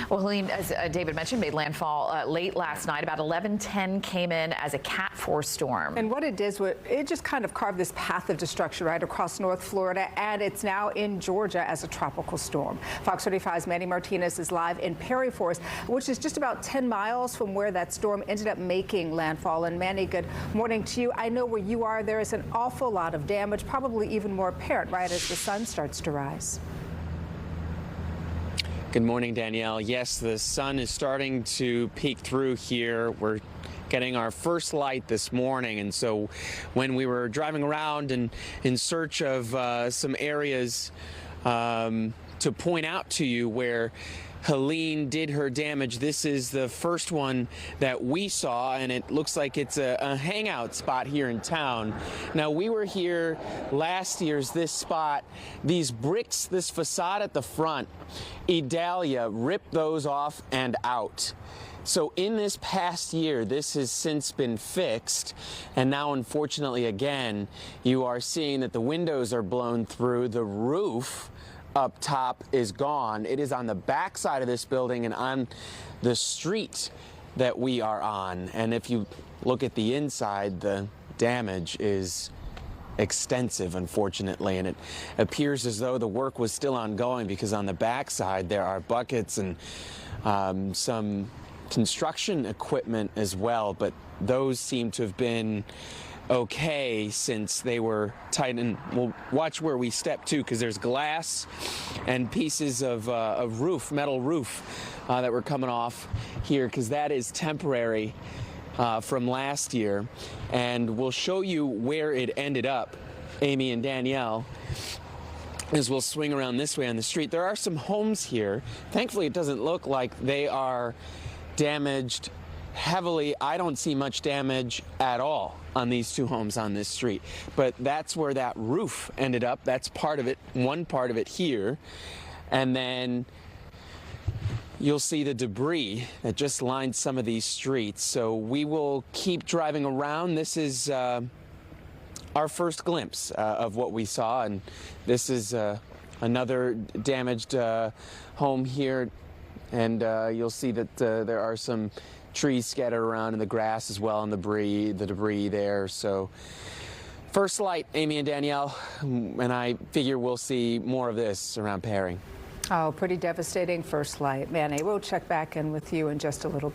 Well, Helene, as David mentioned, made landfall late last night. About 11:10 came in as a Cat 4 storm. And what it did was it just kind of carved this path of destruction right across North Florida, and it's now in Georgia as a tropical storm. Fox 35's Manny Martinez is live in Perry Forest, which is just about 10 miles from where that storm ended up making landfall. And Manny, good morning to you. I know where you are, there is an awful lot of damage, probably even more apparent right as the sun starts to rise. Good morning, Danielle. Yes, the sun is starting to peek through here. We're getting our first light this morning, and so when we were driving around and in search of some areas to point out to you where Helene did her damage, this is the first one that we saw, and it looks like it's a hangout spot here in town. Now, we were here last year's this spot. These bricks, this facade at the front, Idalia ripped those off and out. So in this past year, this has since been fixed, and now unfortunately again, you are seeing that the windows are blown through, the roof up top is gone. It is on the back side of this building and on the street that we are on. And if you look at the inside, the damage is extensive, unfortunately, and it appears as though the work was still ongoing, because on the back side there are buckets and some construction equipment as well, but those seem to have been okay since they were tight. And we'll watch where we step to, because there's glass and pieces of roof, metal roof that were coming off here, because that is temporary from last year. And we'll show you where it ended up, Amy and Danielle, as we'll swing around this way on the street. There are some homes here. Thankfully, it doesn't look like they are damaged heavily. I don't see much damage at all on these two homes on this street, but that's where that roof ended up. That's part of it, one part of it here, and then you'll see the debris that just lined some of these streets. So we will keep driving around. This is our first glimpse of what we saw, and this is another damaged home here, and you'll see that there are some trees scattered around in the grass as well, and the debris there. So first light, Amy and Danielle, and I figure we'll see more of this around Perry. Oh, pretty devastating first light. Manny, we'll check back in with you in just a little bit.